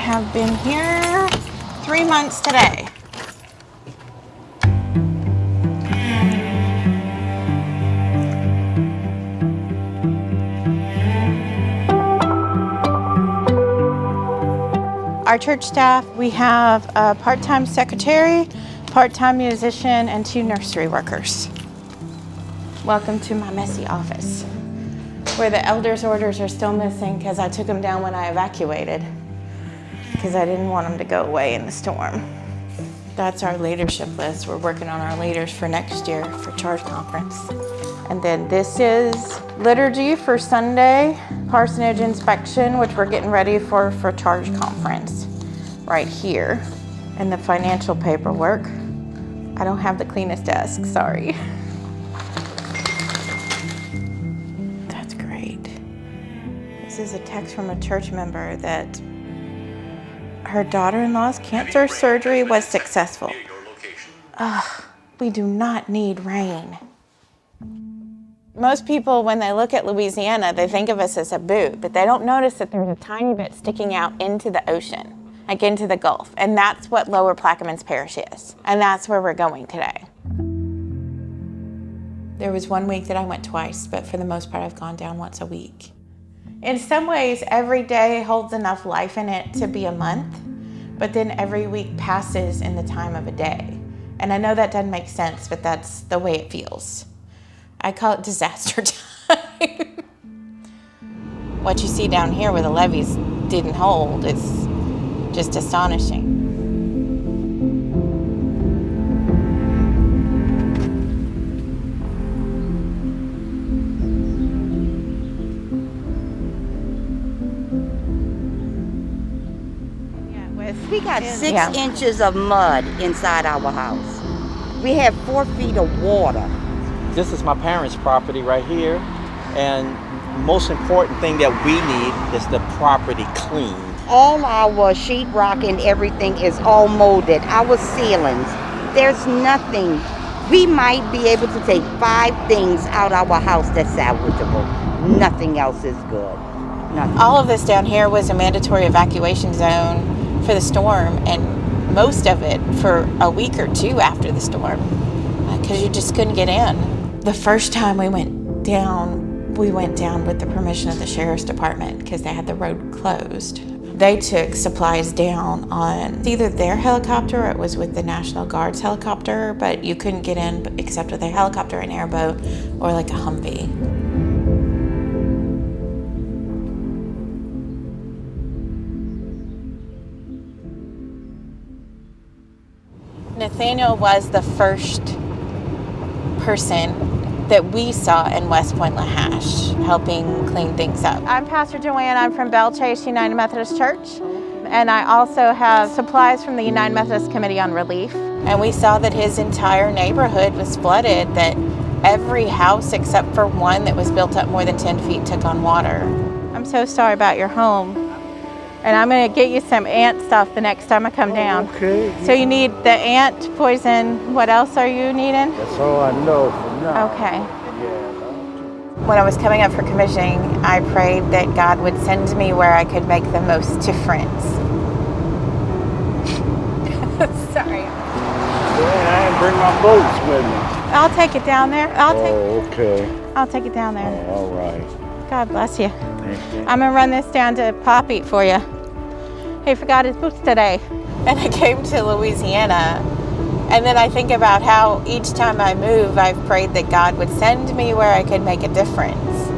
have been here 3 months today. Our church staff, we have a part-time secretary, part-time musician, and 2 nursery workers. Welcome to my messy office, where the elders' orders are still missing because I took them down when I evacuated, because I didn't want them to go away in the storm. That's our leadership list. We're working on our leaders for next year for Charge Conference. And then this is liturgy for Sunday, parsonage inspection, which we're getting ready for Charge Conference right here. And the financial paperwork. I don't have the cleanest desk, sorry. That's great. This is a text from a church member that her daughter-in-law's cancer surgery was successful. We do not need rain. Most people, when they look at Louisiana, they think of us as a boot, but they don't notice that there's a tiny bit sticking out into the ocean, like into the Gulf. And that's what Lower Plaquemines Parish is. And that's where we're going today. There was 1 week that I went twice, but for the most part, I've gone down once a week. In some ways, every day holds enough life in it to be a month, but then every week passes in the time of a day. And I know that doesn't make sense, but that's the way it feels. I call it disaster time. What you see down here where the levees didn't hold is just astonishing. We got 6 inches of mud inside our house. We have 4 feet of water. This is my parents' property right here, and the most important thing that we need is the property clean. All our sheetrock and everything is all molded. Our ceilings, there's nothing. We might be able to take 5 things out of our house that's salvageable. Nothing else is good. Nothing. All of this down here was a mandatory evacuation zone for the storm, and most of it for a week or 2 after the storm, because you just couldn't get in. The first time we went down with the permission of the Sheriff's Department because they had the road closed. They took supplies down on either their helicopter or it was with the National Guard's helicopter, but you couldn't get in except with a helicopter, an airboat, or like a Humvee. Nathaniel was the first person that we saw in West Point Lahash, helping clean things up. I'm Pastor Joanne. I'm from Belle Chase United Methodist Church, and I also have supplies from the United Methodist Committee on Relief. And we saw that his entire neighborhood was flooded, that every house except for one that was built up more than 10 feet took on water. I'm so sorry about your home. And I'm gonna get you some ant stuff the next time I come down. Okay. So you need the ant poison. What else are you needing? That's all I know for now. Okay. Yeah. When I was coming up for commissioning, I prayed that God would send me where I could make the most difference. Sorry. Yeah, I didn't bring my boats with me. I'll take it down there. Okay. I'll take it down there. Oh, all right. God bless you. Thank you. I'm gonna run this down to Poppy for you. He forgot his boots today. And I came to Louisiana, and then I think about how each time I move, I've prayed that God would send me where I could make a difference.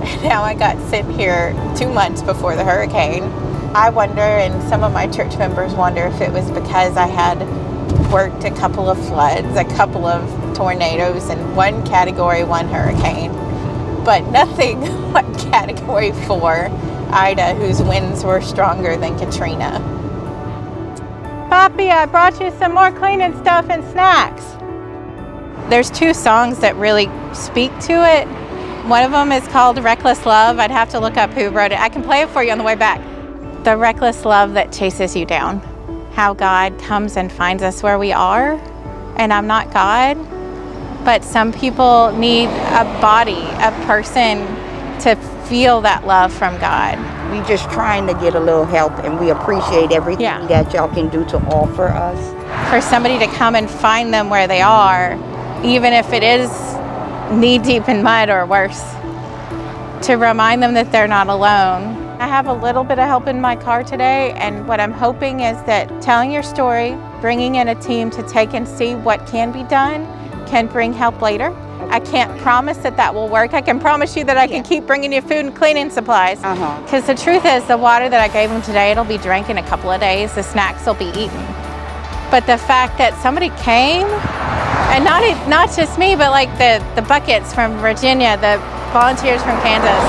And now I got sent here 2 months before the hurricane. I wonder, and some of my church members wonder, if it was because I had worked a couple of floods, a couple of tornadoes, and 1 Category 1 hurricane, but nothing like Category 4 Ida, whose winds were stronger than Katrina. Poppy, I brought you some more cleaning stuff and snacks. There's 2 songs that really speak to it. One of them is called Reckless Love. I'd have to look up who wrote it. I can play it for you on the way back. The reckless love that chases you down. How God comes and finds us where we are. And I'm not God, but some people need a body, a person to feel that love from God. We just trying to get a little help, and we appreciate everything Yeah. that y'all can do to offer us. For somebody to come and find them where they are, even if it is knee deep in mud or worse, to remind them that they're not alone. I have a little bit of help in my car today, and what I'm hoping is that telling your story, bringing in a team to take and see what can be done, can bring help later. I can't promise that that will work. I can promise you that I can keep bringing you food and cleaning supplies. Because the truth is, the water that I gave them today, it'll be drank in a couple of days. The snacks will be eaten. But the fact that somebody came, and not just me, but like the buckets from Virginia, the volunteers from Kansas,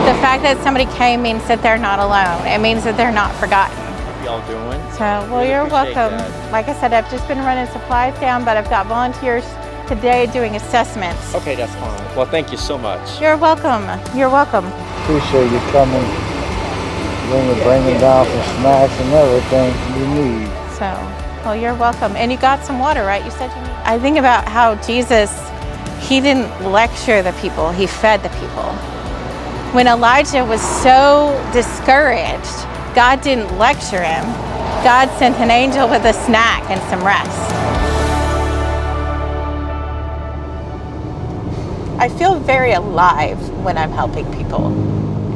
the fact that somebody came means that they're not alone. It means that they're not forgotten. How y'all doing? So, well, Really you're appreciate welcome. that. Like I said, I've just been running supplies down, but I've got volunteers today doing assessments. Okay, that's fine. Well, thank you so much. You're welcome. You're welcome. Appreciate you coming, bringing down some snacks and everything you need. So, well, you're welcome. And you got some water, right? You said you need. I think about how Jesus, he didn't lecture the people, he fed the people. When Elijah was so discouraged, God didn't lecture him. God sent an angel with a snack and some rest. I feel very alive when I'm helping people.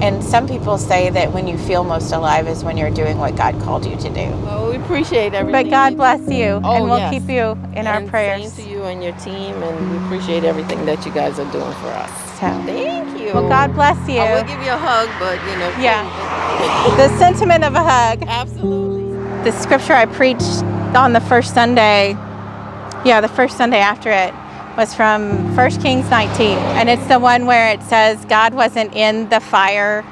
And some people say that when you feel most alive is when you're doing what God called you to do. Well, we appreciate everything. But God bless you, Oh, and we'll yes. keep you in our And prayers. Same to you and your team, and we appreciate everything that you guys are doing for us. So, Thank you. well, God bless you. I will give you a hug, but Yeah. The sentiment of a hug. Absolutely. The scripture I preached on the first Sunday, the first Sunday after it, was from 1 Kings 19. And it's the one where it says God wasn't in the fire.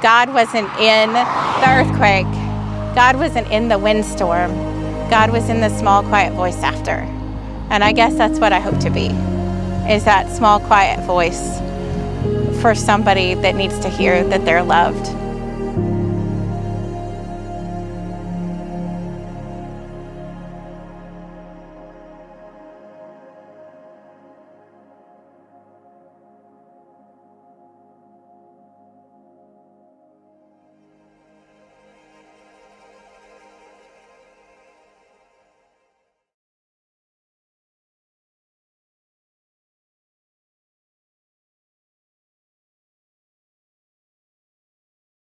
God wasn't in the earthquake. God wasn't in the windstorm. God was in the small, quiet voice after. And I guess that's what I hope to be, is that small, quiet voice for somebody that needs to hear that they're loved